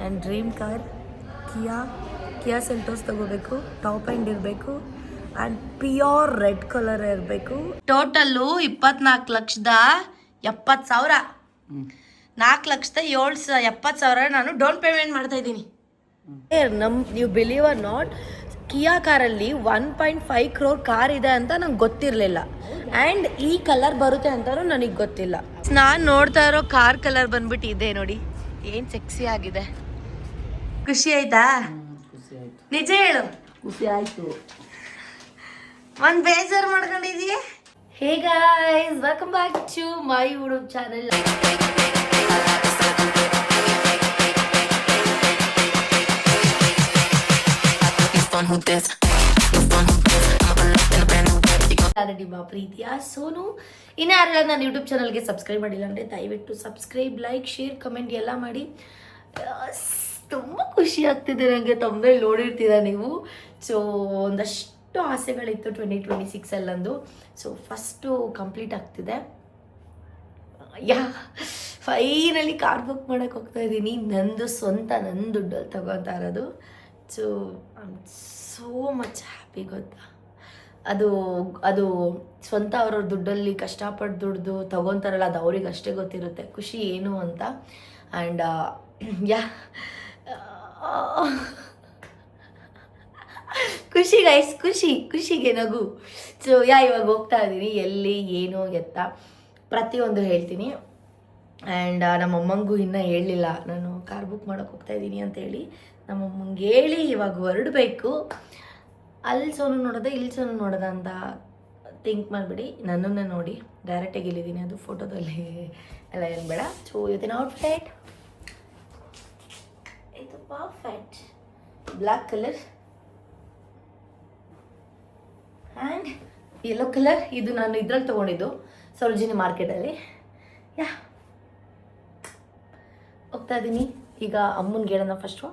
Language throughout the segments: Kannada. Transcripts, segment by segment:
And dream car Kiya Seltos ತಗೋಬೇಕು. ಟಾಪ್ ಎಂಡ್ ಇರಬೇಕು ಆ್ಯಂಡ್ ಪ್ಯೂರ್ ರೆಡ್ ಕಲರ್ ಇರಬೇಕು. ಟೋಟಲ್ಲು 24,70,000. 4,70,000 ನಾನು ಡೌನ್ ಪೇಮೆಂಟ್ ಮಾಡ್ತಾ ಇದ್ದೀನಿ. ನೀವು ಬಿಲೀವ್ ಆರ್ ನಾಟ್, ಕಿಯಾ ಕಾರಲ್ಲಿ 1.5 crore ಕಾರ್ ಇದೆ ಅಂತ ನಂಗೆ ಗೊತ್ತಿರಲಿಲ್ಲ. ಆ್ಯಂಡ್ ಈ ಕಲರ್ ಬರುತ್ತೆ ಅಂತಲೂ ನನಗೆ ಗೊತ್ತಿಲ್ಲ. ನಾನು ನೋಡ್ತಾ ಇರೋ ಕಾರ್ ಕಲರ್ ಬಂದ್ಬಿಟ್ಟು ಇದೆ ನೋಡಿ, ಏನು ಸೆಕ್ಸಿ ಆಗಿದೆ. ಖುಷಿ ಆಯ್ತಾ? ನಿಜ ಹೇಳು. ಖುಷಿ ಆಯ್ತು. ಒಂದು ಬೇಜಾರು ಮಾಡ್ಕೊಂಡಿದೀಯ? Hey guys, welcome back to my YouTube channel. ನಿಮ್ಮ ಪ್ರೀತಿಯ ಸೋನು. ಇನ್ನು ಯಾರೆಲ್ಲ ನನ್ನ ಯೂಟ್ಯೂಬ್ ಚಾನಲ್ಗೆ ಸಬ್ಸ್ಕ್ರೈಬ್ ಮಾಡಿಲ್ಲ ಅಂದರೆ ದಯವಿಟ್ಟು ಸಬ್ಸ್ಕ್ರೈಬ್, ಲೈಕ್, ಶೇರ್, ಕಮೆಂಟ್ ಎಲ್ಲ ಮಾಡಿ. ತುಂಬ ಖುಷಿ ಆಗ್ತಿದೆ ನನಗೆ. ತಮ್ಮಲ್ಲಿ ನೋಡಿರ್ತೀರ ನೀವು. ಸೊ ಒಂದಷ್ಟು ಆಸೆಗಳಿತ್ತು 2026 ಸೊ ಫಸ್ಟು ಕಂಪ್ಲೀಟ್ ಆಗ್ತಿದೆ. ಫೈನಲಿ ಕಾರ್ ಬುಕ್ ಮಾಡೋಕ್ಕೆ ಹೋಗ್ತಾ ಇದ್ದೀನಿ. ನಂದು ಸ್ವಂತ, ನನ್ನ ದುಡ್ಡಲ್ಲಿ ತಗೊತಾ ಇರೋದು. So I am so much happy. ಗೊತ್ತಾ, ಅದು ಸ್ವಂತ ಅವ್ರವ್ರ ದುಡ್ಡಲ್ಲಿ ಕಷ್ಟಪಟ್ಟು ದುಡ್ದು ತಗೊತಾರಲ್ಲ, ಅದು ಅವ್ರಿಗೆ ಅಷ್ಟೇ ಗೊತ್ತಿರುತ್ತೆ ಖುಷಿ ಏನು ಅಂತ. ಆ್ಯಂಡ್ ಖುಷಿ ಗೈಸ್, ಖುಷಿಗೆ ನಗು. ಸೊ ಇವಾಗ ಹೋಗ್ತಾ ಇದ್ದೀನಿ. ಎಲ್ಲಿ, ಏನು, ಎತ್ತ ಪ್ರತಿಯೊಂದು ಹೇಳ್ತೀನಿ. ಆ್ಯಂಡ್ ನಮ್ಮಮ್ಮಂಗೂ ಇನ್ನೂ ಹೇಳಲಿಲ್ಲ ನಾನು ಕಾರ್ ಬುಕ್ ಮಾಡೋಕ್ಕೆ ಹೋಗ್ತಾ ಇದ್ದೀನಿ ಅಂತೇಳಿ. ನಮ್ಮಮ್ಮಂಗೆ ಹೇಳಿ ಇವಾಗ ಹೊರಡಬೇಕು. ಅಲ್ಲಿ ಸೋನು ನೋಡೋದ, ಇಲ್ಲಿ ಸೋನು ನೋಡೋದ ಅಂತ ಥಿಂಕ್ ಮಾಡಿಬಿಡಿ. ನನ್ನನ್ನೇ ನೋಡಿ ಡೈರೆಕ್ಟಾಗಿ ಇಲ್ಲಿದ್ದೀನಿ, ಅದು ಫೋಟೋದಲ್ಲಿ ಎಲ್ಲ ಏನು ಬೇಡ. ಸೊ ಇವತ್ತಿನ ಔಟ್ಫಿಟ್ ಇದು perfect black colour and yellow colour. ಇದು ನಾನು ಇದ್ರಲ್ಲಿ ತೊಗೊಂಡಿದ್ದು ಸರೋಜಿನಿ ಮಾರ್ಕೆಟಲ್ಲಿ. ಹೋಗ್ತಾ ಇದ್ದೀನಿ ಈಗ. ಅಮ್ಮನಿಗೆ ಹೇಳೋಣ ಫಸ್ಟು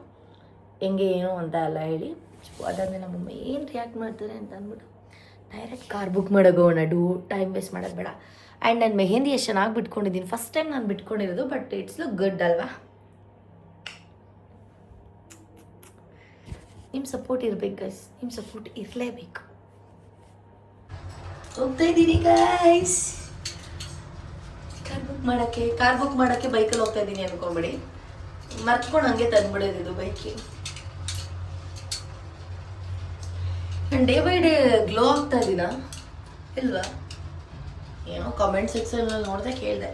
ಹೆಂಗೆ ಏನು ಅಂತ ಎಲ್ಲ ಹೇಳಿ. ಸೊ ಅದಾದಮೇಲೆ ನಮ್ಮಮ್ಮ ಏನು ರಿಯಾಕ್ಟ್ ಮಾಡ್ತಾರೆ ಅಂತ ಅಂದ್ಬಿಟ್ಟು ಡೈರೆಕ್ಟ್ ಕಾರ್ ಬುಕ್ ಮಾಡೋಗೋಣ. ಟೈಮ್ ವೇಸ್ಟ್ ಮಾಡೋದು ಬೇಡ. ಆ್ಯಂಡ್ ನಾನು ಮೆಹಂದಿ ಎಷ್ಟು ಚೆನ್ನಾಗಿ ಬಿಟ್ಕೊಂಡಿದ್ದೀನಿ. ಫಸ್ಟ್ ಟೈಮ್ ನಾನು ಬಿಟ್ಕೊಂಡಿರೋದು, ಬಟ್ ಇಟ್ಸ್ ಲುಕ್ ಗುಡ್ ಅಲ್ವಾ? ನಿಮ್ಮ ಸಪೋರ್ಟ್ ಇರಬೇಕು ಗೈಸ್, ನಿಮ್ಮ ಸಪೋರ್ಟ್ ಇರಲೇಬೇಕು. ಹೋಗ್ತಾ ಇದ್ದೀನಿ ಗೈಸ್ ಕಾರ್ ಬುಕ್ ಮಾಡೋಕ್ಕೆ ಬೈಕಲ್ಲಿ ಹೋಗ್ತಾ ಇದ್ದೀನಿ ಅನ್ಕೊಂಬಿಡಿ. ಮರ್ತ್ಕೊಂಡು ಹಂಗೆ ತಂದ್ಬಿಡೋದಿದು ಬೈಕಿಗೆ. ನಾನು ಡೇ ಬೈ ಡೇ ಗ್ಲೋ ಆಗ್ತಾ ಇದ್ದೀನಾ ಇಲ್ವಾ? ಏನೋ ಕಮೆಂಟ್ ಸೆಕ್ಷನಲ್ಲಿ ನೋಡಿದೆ, ಕೇಳಿದೆ.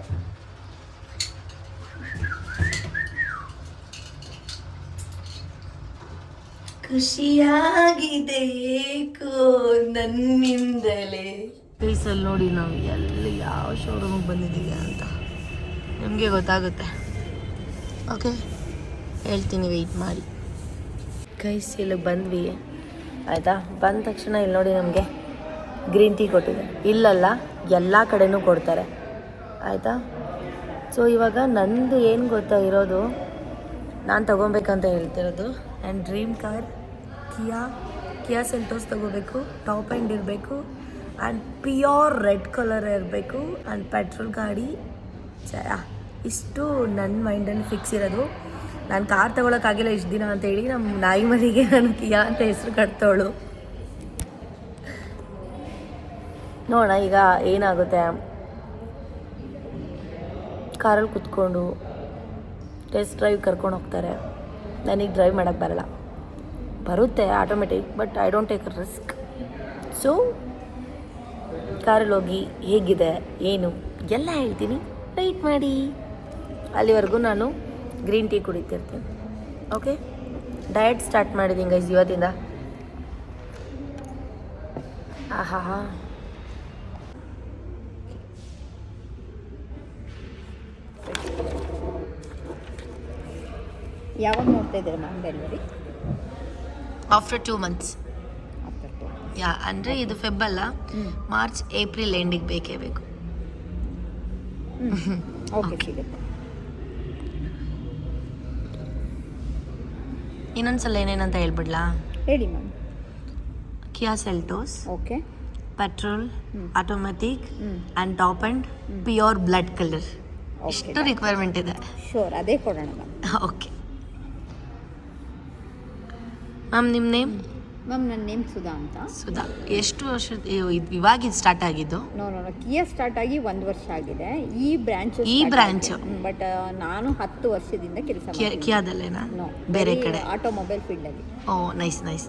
ಖುಷಿಯಾಗಿದೆ ಏಕೋ ನನ್ನಿಂದಲೇ. ಫೇಸಲ್ಲಿ ನೋಡಿ ನಾವು ಎಲ್ಲಿ ಯಾವ ಶೋರೂಮಿಗೆ ಬಂದಿದ್ದೀವಿ ಅಂತ ನಿಮಗೆ ಗೊತ್ತಾಗುತ್ತೆ. ಓಕೆ, ಹೇಳ್ತೀನಿ, ವೆಯ್ಟ್ ಮಾಡಿ. ಗೈಸ್ ಇಲ್ಲಿಗೆ ಬಂದ್ವಿ ಆಯಿತಾ. ಬಂದ ತಕ್ಷಣ ಇಲ್ಲಿ ನೋಡಿ ನಮಗೆ ಗ್ರೀನ್ ಟೀ ಕೊಟ್ಟಿದೆ. ಇಲ್ಲಲ್ಲ, ಎಲ್ಲ ಕಡೆನೂ ಕೊಡ್ತಾರೆ ಆಯಿತಾ. ಸೊ ಇವಾಗ ನಂದು ಏನು ಗೊತ್ತಾ ಇರೋದು, ನಾನು ತೊಗೊಬೇಕಂತ ಹೇಳ್ತಿರೋದು. And dream car Kiya Seltos ತೊಗೋಬೇಕು. ಟಾಪ್ ಎಂಡ್ ಇರಬೇಕು ಆ್ಯಂಡ್ ಪ್ಯೂರ್ ರೆಡ್ ಕಲರ್ ಇರಬೇಕು ಆ್ಯಂಡ್ ಪೆಟ್ರೋಲ್ ಗಾಡಿ. ಇಷ್ಟು ನನ್ನ ಮೈಂಡಲ್ಲಿ ಫಿಕ್ಸ್ ಇರೋದು. ನಾನು ಕಾರ್ ತೊಗೊಳಕ್ಕಾಗಿಲ್ಲ ಇಷ್ಟು ದಿನ ಅಂತೇಳಿ ನಮ್ಮ ನಾಯಿ ಮನೆಗೆ ನಾನು ಕಿಯಾ ಅಂತ ಹೆಸರು ಕಟ್ತವಳು. ನೋಡೋಣ ಈಗ ಏನಾಗುತ್ತೆ. ಕಾರಲ್ಲಿ ಕುತ್ಕೊಂಡು ಟೆಸ್ಟ್ ಡ್ರೈವ್ ಕರ್ಕೊಂಡು ಹೋಗ್ತಾರೆ. ನನಗೆ ಡ್ರೈವ್ ಮಾಡೋಕ್ಕೆ ಬರಲ್ಲ. ಬರುತ್ತೆ automatic, but I don't take a risk. So ಕಾರಲ್ಲಿ ಹೋಗಿ ಹೇಗಿದೆ ಏನು ಎಲ್ಲ ಹೇಳ್ತೀನಿ, ವೆಯ್ಟ್ ಮಾಡಿ. ಅಲ್ಲಿವರೆಗೂ ನಾನು ಗ್ರೀನ್ ಟೀ ಕುಡಿತಿರ್ತೀನಿ. ಓಕೆ, ಡಯಟ್ ಸ್ಟಾರ್ಟ್ ಮಾಡಿದ್ದೀನಿ ಗೈಸ್ ಇವತ್ತಿಂದ. ಆಹಾ, ಯಾವಾಗ ನೋಡ್ತಾ ಇದ್ದೀರಾ ಮ್ಯಾಮ್ ಡೆಲಿವರಿ? After 2 months. ಅಂದರೆ ಇದು ಫೆಬ್ ಅಲ್ಲ, ಮಾರ್ಚ್ ಏಪ್ರಿಲ್ ಎಂಡಿಗೆ ಬೇಕೇ ಬೇಕು. ಓಕೆ, ಸಿಗುತ್ತೆ. ಇನ್ನೊಂದ್ಸಲ ಏನೇನಂತ ಹೇಳ್ಬಿಡ್ಲಾ? ಹೇಳಿ ma'am. Kiya Seltos, okay, petrol, automatic and top and pure blood colour. ಇಷ್ಟು ರಿಕ್ವೈರ್ಮೆಂಟ್ ಇದೆ. ಶೋರ್, ಅದೇ ಕೊಡೋಣ ಮ್ಯಾಮ್. ಓಕೆ, ಮ್ಯಾಮ್ ನಿಮ್ಮ ನೇಮ್? ಮ್ಯಾಮ್ ನನ್ನ ನೇಮ್ ಸುಧಾ ಅಂತ. ಸುಧಾ. ಎಷ್ಟು ವರ್ಷ ಇವಾಗ ಇದು ಸ್ಟಾರ್ಟ್ ಆಗಿದ್ದು? ನೋ ಕಿಯಾ ಸ್ಟಾರ್ಟ್ ಆಗಿ 1 ವರ್ಷ ಆಗಿದೆ. ಈ ಬ್ರಾಂಚ್ ಬಟ್ ನಾನು 10 ವರ್ಷದಿಂದ ಕೆಲಸ ಮಾಡ್ತೀನಿ. ಕಿಯಾದಲ್ಲೇನಾ? ನೋ, ಬೇರೆ ಕಡೆ ಆಟೋಮೊಬೈಲ್ ಫೀಲ್ಡಲ್ಲಿ. ಓ ನೈಸ್ ನೈಸ್.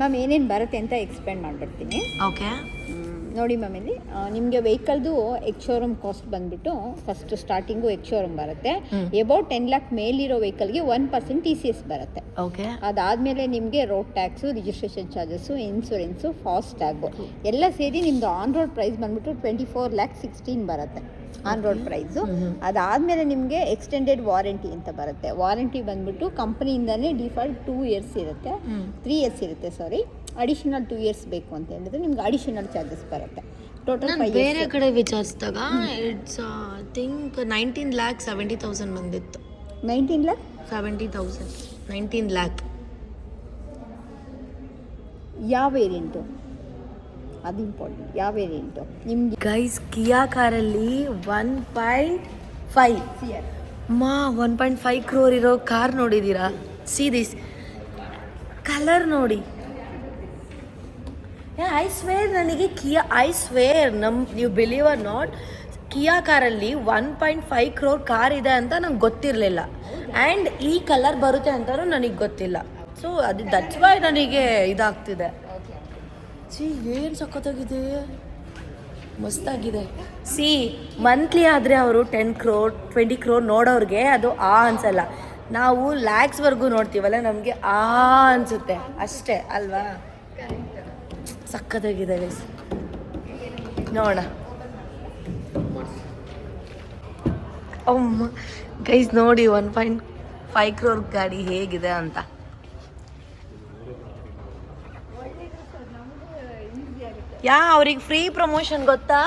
ಮ್ಯಾಮ್ ಏನೇನು ಬರುತ್ತೆ ಅಂತ ಎಕ್ಸ್ಪ್ಲೇನ್ ಮಾಡಿಬಿಡ್ತೀನಿ. ಓಕೆ. ನೋಡಿ ಮ್ಯಾಮ್, ಇಲ್ಲಿ ನಿಮಗೆ ವೆಹಿಕಲ್ದು ಎಕ್ಸ್ ಶೋರೂಮ್ ಕಾಸ್ಟ್ ಬಂದುಬಿಟ್ಟು ಫಸ್ಟ್ ಸ್ಟಾರ್ಟಿಂಗು ಎಕ್ಸ್ ಶೋರೂಮ್ ಬರುತ್ತೆ. ಅಬೌಟ್ 10 lakh ಮೇಲಿರೋ ವೆಹಿಕಲ್ಗೆ 1% TCS ಬರುತ್ತೆ. ಓಕೆ. ಅದಾದಮೇಲೆ ನಿಮಗೆ road tax, registration charges, insurance, fast tag ಎಲ್ಲ ಸೇರಿ ನಿಮ್ಮದು ಆನ್ ರೋಡ್ ಪ್ರೈಸ್ ಬಂದುಬಿಟ್ಟು 24,16,00,000 ಬರುತ್ತೆ ಆನ್ ರೋಡ್ ಪ್ರೈಸು. ಅದಾದಮೇಲೆ ನಿಮಗೆ ಎಕ್ಸ್ಟೆಂಡೆಡ್ ವಾರಂಟಿ ಅಂತ ಬರುತ್ತೆ. ವಾರಂಟಿ ಬಂದುಬಿಟ್ಟು ಕಂಪ್ನಿಯಿಂದನೇ ಡಿಫಾಲ್ಟ್ 2 years ಇರುತ್ತೆ, 3 years ಇರುತ್ತೆ ಸಾರಿ. ಅಡಿಷನಲ್ 2 years ಬೇಕು ಅಂತ ಹೇಳಿದ್ರೆ ನಿಮ್ಗೆ ಅಡಿಷನಲ್ ಚಾರ್ಜಸ್ ಬರುತ್ತೆ. Total 5 years. ಬೇರೆ ಕಡೆ ವಿಚಾರಿಸಿದಾಗ ಇಟ್ಸ್ ಥಿಂಕ್ 19,70,000 ಬಂದಿತ್ತು. 19,70,000. 19 lakh. ಯಾವ ವೇರಿಯಂಟು ಅದು ಇಂಪಾರ್ಟೆಂಟ್. ಯಾವ ವೇರಿಯಂಟು ನಿಮಗೆ? ಗೈಸ್, ಕಿಯಾ ಕಾರಲ್ಲಿ 1.5 ಮಾ 1.5 crore ಇರೋ ಕಾರ್ ನೋಡಿದ್ದೀರಾ? ಸಿ ದಿಸ್ ಕಲರ್ ನೋಡಿ. ಐ ಸ್ವೇರ್ ನನಗೆ ನೀವು ಬಿಲೀವ್ ಆರ್ ನಾಟ್, ಕಿಯಾ ಕಾರಲ್ಲಿ 1.5 crore ಕಾರ್ ಇದೆ ಅಂತ ನಂಗೆ ಗೊತ್ತಿರಲಿಲ್ಲ. ಆ್ಯಂಡ್ ಈ ಕಲರ್ ಬರುತ್ತೆ ಅಂತಲೂ ನನಗೆ ಗೊತ್ತಿಲ್ಲ. ಸೊ ಅದು ದಟ್ಸ್ ವೈ ನನಗೆ ಇದಾಗ್ತಿದೆ. ಏನು ಸಖತ್ತಾಗಿದೆ, ಮಸ್ತಾಗಿದೆ. ಸಿ ಮಂತ್ಲಿ ಆದರೆ ಅವರು 10 crore 20 crore ನೋಡೋರಿಗೆ ಅದು ಅನ್ಸಲ್ಲ. ನಾವು ಲ್ಯಾಕ್ಸ್ವರೆಗೂ ನೋಡ್ತೀವಲ್ಲ, ನಮಗೆ ಅನಿಸುತ್ತೆ ಅಷ್ಟೇ ಅಲ್ವಾ? ಸಖತ್ತಾಗಿದೆ ಗೈಸ್, ನೋಡೋಣ. ಗೈಸ್ ನೋಡಿ 1.5 crore ಗಾಡಿ ಹೇಗಿದೆ ಅಂತ. ಅವ್ರಿಗೆ ಫ್ರೀ ಪ್ರಮೋಷನ್ ಗೊತ್ತಾ?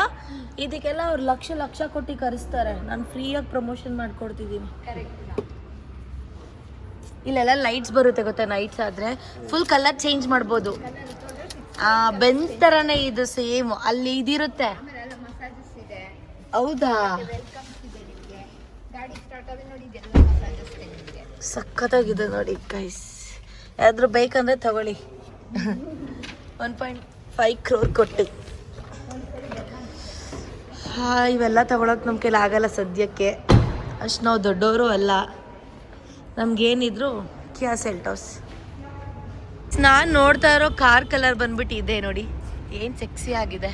ಇದಕ್ಕೆಲ್ಲ ಅವ್ರು ಲಕ್ಷ ಕೊಟ್ಟು ಕರೆಸ್ತಾರೆ. ನಾನು ಫ್ರೀಯಾಗಿ ಪ್ರಮೋಷನ್ ಮಾಡ್ಕೊಡ್ತಿದ್ದೀನಿ. ಇಲ್ಲೆಲ್ಲ ಲೈಟ್ಸ್ ಬರುತ್ತೆ ಗೊತ್ತಾ? ನೈಟ್ಸ್ ಆದರೆ ಫುಲ್ ಕಲರ್ ಚೇಂಜ್ ಮಾಡ್ಬೋದು. ಬೆಂಚ್ ಥರನೇ ಇದು ಸೇಮ್. ಅಲ್ಲಿ ಇದಿರುತ್ತೆ. ಹೌದಾ? ಸಖತ್ತಾಗಿದೆ ನೋಡಿ ಗೈಸ್. ಯಾರಾದ್ರೂ ಬೇಕಂದ್ರೆ ತಗೊಳ್ಳಿ. 1.5 crore ಕೊಟ್ಟು ಇವೆಲ್ಲ ತಗೊಳಕ್ಕೆ ನಮ್ಮ ಕೈಲಿ ಆಗಲ್ಲ ಸದ್ಯಕ್ಕೆ. ಅಷ್ಟು ನಾವು ದೊಡ್ಡವರು ಅಲ್ಲ. ನಮ್ಗೇನಿದ್ರು ಕಿಯಾ ಸೆಲ್ಟೋಸ್. ನಾನು ನೋಡ್ತಾ ಇರೋ ಕಾರ್ ಕಲರ್ ಬಂದ್ಬಿಟ್ಟು ಇದೆ ನೋಡಿ, ಏನು ಸೆಕ್ಸಿ ಆಗಿದೆ.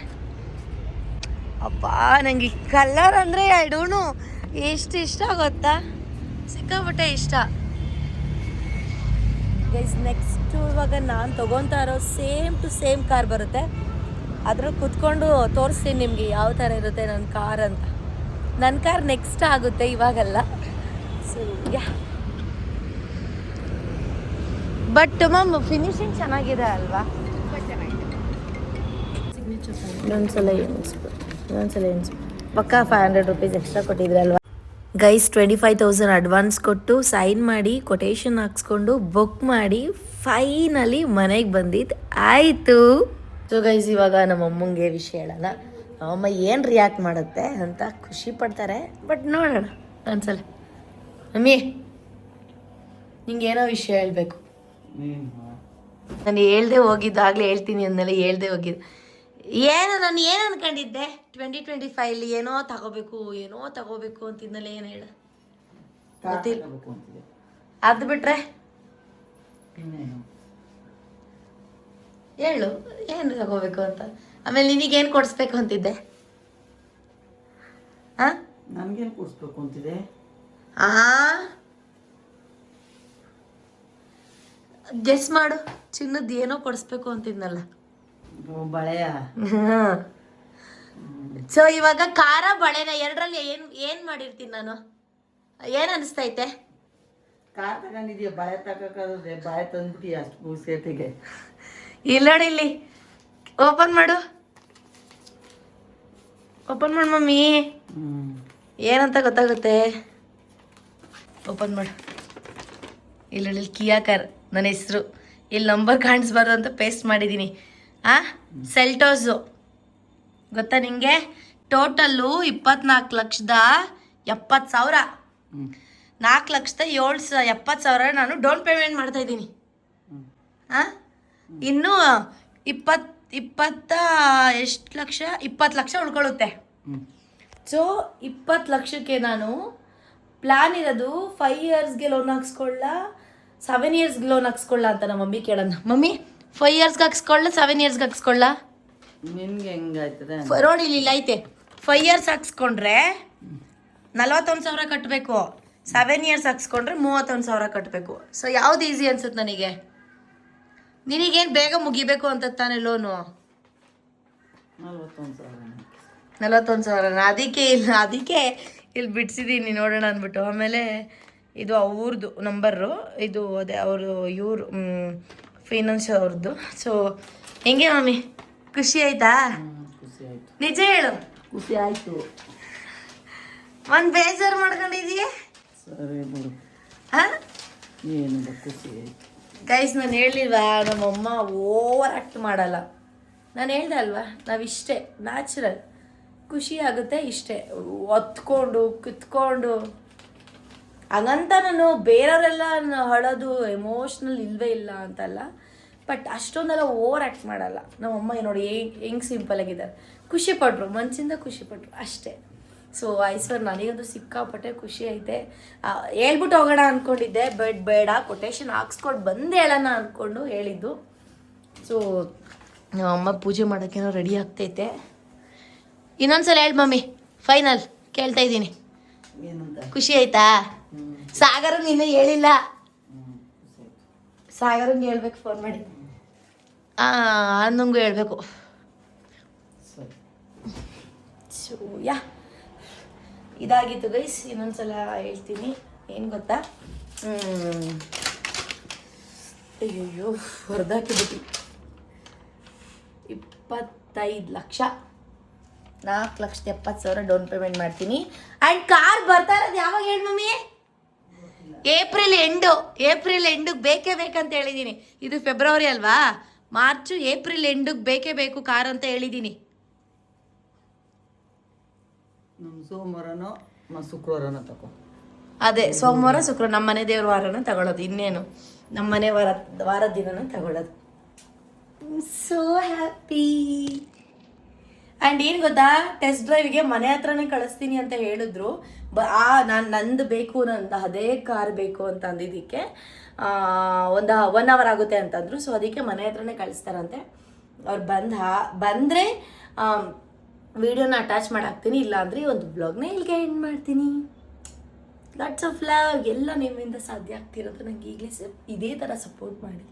ಅಪ್ಪ, ನನಗೆ ಈ ಕಲರ್ ಅಂದರೆ ಐ ಡೋಂಟ್ ನೋ ಎಷ್ಟು ಇಷ್ಟ ಗೊತ್ತಾ? ಸಿಕ್ಕಾಪಟ್ಟೆ ಇಷ್ಟ ಗೈಸ್. ನೆಕ್ಸ್ಟು ಇವಾಗ ನಾನು ತೊಗೊತಾ ಇರೋ ಸೇಮ್ ಟು ಸೇಮ್ ಕಾರ್ ಬರುತ್ತೆ. ಅದ್ರಲ್ಲಿ ಕುತ್ಕೊಂಡು ತೋರಿಸ್ತೀನಿ ನಿಮಗೆ ಯಾವ ಥರ ಇರುತ್ತೆ ನನ್ನ ಕಾರ್ ಅಂತ. ನನ್ನ ಕಾರ್ ನೆಕ್ಸ್ಟ್ ಆಗುತ್ತೆ, ಇವಾಗಲ್ಲ. So yeah, but ma'am finishing ಚೆನ್ನಾಗಿದೆ ಅಲ್ವಾ? ಇನ್ನೊಂದ್ಸಲ ಪಕ್ಕಾ 500 rupees ಎಕ್ಸ್ಟ್ರಾ ಕೊಟ್ಟಿದ್ರೆ ಅಲ್ವಾ ಗೈಸ್? 25,000 ಅಡ್ವಾನ್ಸ್ ಕೊಟ್ಟು ಸೈನ್ ಮಾಡಿ ಕೊಟೇಶನ್ ಹಾಕ್ಸ್ಕೊಂಡು ಬುಕ್ ಮಾಡಿ ಫೈನಲಿ ಮನೆಗೆ ಬಂದಿದ್ದು ಆಯಿತು. ಸೊ ಗೈಸ್, ಇವಾಗ ನಮ್ಮ ಅಮ್ಮಂಗೆ ವಿಷಯ ಹೇಳೋಣ. ನಮ್ಮಮ್ಮ ಏನು ರಿಯಾಕ್ಟ್ ಮಾಡುತ್ತೆ ಅಂತ ಖುಷಿ ಪಡ್ತಾರೆ. ಬಟ್ ನೋಡೋಣ ಒಂದ್ಸಲ. ಮಮ್ಮಿ, ನಿಂಗೇನೋ ವಿಷಯ ಹೇಳಬೇಕು. ನಾನು ಹೇಳ್ದೆ ಹೋಗಿದ್ದಾಗಲೇ ಹೇಳ್ತೀನಿ ಅಂದಮೇಲೆ ಹೇಳ್ದೆ ಹೋಗಿದ್ದು. ನಾನು ಏನು ಅನ್ಕೊಂಡಿದ್ದೆ 2025 ಏನೋ ತಗೋಬೇಕು ಅಂತಿದ್ನಲ್ಲ, ಏನು ಹೇಳ? ಗೊತ್ತಿಲ್ಲ. ಅದು ಬಿಟ್ರೆ ಹೇಳು, ಏನು ತಗೋಬೇಕು ಅಂತ. ಆಮೇಲೆ ನಿನಗೇನು ಕೊಡಿಸ್ಬೇಕು ಅಂತಿದ್ದೆ? ನನಗೇನು ಕೊಡಿಸ್ಬೇಕು ಅಂತಿದೆ? ಗೆಸ್ ಮಾಡು. ಚಿನ್ನದ ಏನೋ ಕೊಡಿಸ್ಬೇಕು ಅಂತಿದ್ನಲ್ಲ, ಬಳೆಯ. ಸೊ ಇವಾಗ ಖಾರ ಬಳೆನ ಎರಡರಲ್ಲಿ ಏನ್ ಮಾಡಿರ್ತೀನಿ ನಾನು? ಏನ್ ಅನಿಸ್ತೈತೆ? ಕಾರ್ ತಗೊಂಡಿದ್ಯಾ, ಬಳೆ ತಗೋದೇ? ಬಳೆ ತಂದ್ಬಿಟ್ಟು ಅಷ್ಟು ಸೇಟಿಗೆ. ಇಲ್ಲ ನೋಡಿ, ಇಲ್ಲಿ ಓಪನ್ ಮಾಡು ಮಮ್ಮಿ. ಏನಂತ ಗೊತ್ತಾಗುತ್ತೆ? ಓಪನ್ ಮಾಡು. ಇಲ್ಲಿ ಕಿಯಾ ಕಾರ್ ನನ್ನ ಹೆಸರು. ಇಲ್ಲಿ ನಂಬರ್ ಕಾಣಿಸ್ಬಾರ್ದು ಅಂತ ಪೇಸ್ಟ್ ಮಾಡಿದ್ದೀನಿ. ಸೆಲ್ಟೋಸು ಗೊತ್ತಾ ನಿಂಗೆ? ಟೋಟಲ್ಲು 24,70,000. 4,70,000 ನಾನು ಡೌನ್ ಪೇಮೆಂಟ್ ಮಾಡ್ತಾ ಇದ್ದೀನಿ. ಹಾಂ, ಇನ್ನೂ 20 ಲಕ್ಷ ಉಳ್ಕೊಳ್ಳುತ್ತೆ. ಸೊ 20 ಲಕ್ಷಕ್ಕೆ ನಾನು ಪ್ಲ್ಯಾನ್ ಇರೋದು 5 ಇಯರ್ಸ್ಗೆ ಲೋನ್ ಹಾಕ್ಸ್ಕೊಳ್ಳ, 7 ಇಯರ್ಸ್ಗೆ ಲೋನ್ ಹಾಕ್ಸ್ಕೊಳ್ಳ ಅಂತ ನಮ್ಮ ಮಮ್ಮಿ ಕೇಳೋಣ. ಮಮ್ಮಿ 5 ಇಯರ್ಸ್ಗೆ ಹಾಕ್ಸ್ಕೊಳ್ಳ, 7 ಇಯರ್ಸ್ಗೆ ಹಾಕ್ಸ್ಕೊಳ್ಳ? ನಿನ್ಗೆ ಹೆಂಗಾಯ್ತದೆ ನೋಡಿ ಇಲ್ಲಿ ಐತೆ. 5 ಇಯರ್ಸ್ ಹಾಕ್ಸ್ಕೊಂಡ್ರೆ 41,000 ಕಟ್ಟಬೇಕು, 7 ಇಯರ್ಸ್ ಹಾಕ್ಸ್ಕೊಂಡ್ರೆ 31,000 ಕಟ್ಟಬೇಕು. ಸೊ ಯಾವ್ದು ಈಸಿ ಅನ್ಸುತ್ತೆ ನನಗೆ? ನಿನಗೇನು ಬೇಗ ಮುಗಿಬೇಕು ಅಂತ ತಾನೇ ಲೋನು? 41,000. ಅದಕ್ಕೆ ಇಲ್ಲಿ ಬಿಡಿಸಿದ್ದೀನಿ ನೋಡೋಣ ಅಂದ್ಬಿಟ್ಟು. ಆಮೇಲೆ ಇದು ಅವ್ರದ್ದು ನಂಬರು, ಇದು ಅದೇ ಅವರು ಇವರು ಫೈನಾನ್ಸ್ ಅವ್ರದ್ದು. ಸೊ ಹೆಂಗೆ ಮಮ್ಮಿ, ಖುಷಿ ಆಯ್ತಾ? ಖುಷಿ ಆಯ್ತು. ನಿಜ ಹೇಳು. ಖುಷಿ ಆಯ್ತು. ಒಂದು ಬೇಜಾರು ಮಾಡ್ಕೊಂಡಿದೀಯ? ಸರಿ ಬಿಡು. ಹಾಂ, ಏನಿಲ್ಲ, ಖುಷಿ ಆಯ್ತು. ಗೈಸ್, ನಾನು ಹೇಳಿಲ್ವಾ ನಮ್ಮಮ್ಮ ಓವರ್ ಆ್ಯಕ್ಟ್ ಮಾಡಲ್ಲ. ನಾನು ಹೇಳ್ದೆ ಅಲ್ವಾ, ನಾವಿಷ್ಟೇ ನ್ಯಾಚುರಲ್, ಖುಷಿ ಆಗುತ್ತೆ ಇಷ್ಟೇ. ಒತ್ಕೊಂಡು ಕಿತ್ಕೊಂಡು ಹಂಗಂತ ನಾನು ಬೇರೆಯವರೆಲ್ಲ ಅಳೋದು ಎಮೋಷ್ನಲ್ ಇಲ್ಲವೇ ಇಲ್ಲ ಅಂತಲ್ಲ, ಬಟ್ ಅಷ್ಟೊಂದೆಲ್ಲ ಓವರ್ ಆ್ಯಕ್ಟ್ ಮಾಡಲ್ಲ. ನಮ್ಮಮ್ಮ ನೋಡಿ ಹೆಂಗೆ ಸಿಂಪಲ್ ಆಗಿದ್ದಾರೆ, ಖುಷಿಪಟ್ರು, ಮನಸ್ಸಿಂದ ಖುಷಿಪಟ್ರು ಅಷ್ಟೇ. ಸೊ ಐಶ್ವರ್, ನನಗಂತೂ ಸಿಕ್ಕಾಪಟ್ಟೆ ಖುಷಿ ಐತೆ. ಹೇಳ್ಬಿಟ್ಟು ಹೋಗೋಣ ಅಂದ್ಕೊಂಡಿದ್ದೆ, ಬಟ್ ಬೇಡ, ಕೊಟೇಶನ್ ಹಾಕ್ಸ್ಕೊಂಡು ಬಂದು ಹೇಳೋಣ ಅಂದ್ಕೊಂಡು ಹೇಳಿದ್ದು. ಸೊ ನಮ್ಮಮ್ಮ ಪೂಜೆ ಮಾಡೋಕ್ಕೇನೋ ರೆಡಿ ಆಗ್ತೈತೆ. ಇನ್ನೊಂದ್ಸಲ ಹೇಳಿ ಮಮ್ಮಿ, ಫೈನಲ್ ಕೇಳ್ತಾ ಇದ್ದೀನಿ. ಏನಂತ? ಖುಷಿ ಆಯ್ತಾ? ಸಾಗರಂಗೆ ಇನ್ನೂ ಹೇಳಿಲ್ಲ. ಸಾಗರಂಗೆ ಹೇಳ್ಬೇಕು, ಫೋನ್ ಮಾಡಿ. ಅನ್ನಂಗೂ ಹೇಳ್ಬೇಕು. ಸೊ ಯಾ, ಇದಾಗಿತ್ತು ಗೈಸ್. ಇನ್ನೊಂದ್ಸಲ ಹೇಳ್ತೀನಿ. ಏನು ಗೊತ್ತಾ, ಅಯ್ಯೋ ಹೊರದಾಕಿಬಿಟ್ಟು 25 ಲಕ್ಷ, 4,70,000 ಡೌನ್ ಪೇಮೆಂಟ್ ಮಾಡ್ತೀನಿ. ಆ್ಯಂಡ್ ಕಾರ್ ಬರ್ತಾ ಇರೋದು ಯಾವಾಗ ಹೇಳಿ ಮಮ್ಮಿ? ಏಪ್ರಿಲ್ ಎಂಡಿಗೆ ಬೇಕೇ ಬೇಕಂತ ಹೇಳಿದ್ದೀನಿ. ಇದು ಫೆಬ್ರವರಿ ಅಲ್ವಾ, ಮಾರ್ಚು, ಏಪ್ರಿಲ್ ಎಂಡಿಗೆ ಬೇಕೇ ಬೇಕು ಕಾರ್ ಅಂತ ಹೇಳಿದ್ದೀನಿ. ನಮ್ಮ ಸೋಮವಾರನೋ ಶುಕ್ರವಾರನೋ ತಗೋ. ಅದೇ ಸೋಮವಾರ ಶುಕ್ರವಾರ ನಮ್ಮ ಮನೆ ದೇವ್ರ ವಾರನ ತಗೊಳ್ಳೋದು. ಇನ್ನೇನು ನಮ್ಮ ಮನೆ ವಾರದ ದಿನನ ತಗೊಳ್ಳೋದು. So happy. ಆ್ಯಂಡ್ ಏನು ಗೊತ್ತಾ, ಟೆಸ್ಟ್ ಡ್ರೈವ್ಗೆ ಮನೆ ಹತ್ರನೇ ಕಳಿಸ್ತೀನಿ ಅಂತ ಹೇಳಿದ್ರು. ನಾನು ನಂದು ಬೇಕು, ನಂದು ಅದೇ ಕಾರ್ ಬೇಕು ಅಂತ ಅಂದಿದ್ದಕ್ಕೆ ಒಂದು 1 hour ಆಗುತ್ತೆ ಅಂತಂದರು. ಸೊ ಅದಕ್ಕೆ ಮನೆ ಹತ್ರನೇ ಕಳಿಸ್ತಾರಂತೆ. ಅವ್ರು ಬಂದರೆ ವಿಡಿಯೋನ ಅಟ್ಯಾಚ್ ಮಾಡಾಕ್ತೀನಿ, ಇಲ್ಲಾಂದರೆ ಒಂದು ಬ್ಲಾಗ್ನ ಇಲ್ಲಿಗೆ ಎಂಡ್ ಮಾಡ್ತೀನಿ. Lots of love. ಎಲ್ಲ ನಿಮ್ಮಿಂದ ಸಾಧ್ಯ ಆಗ್ತಿರೋದು. ನಂಗೆ ಈಗಲೇ ಇದೇ ಥರ ಸಪೋರ್ಟ್ ಮಾಡಿ.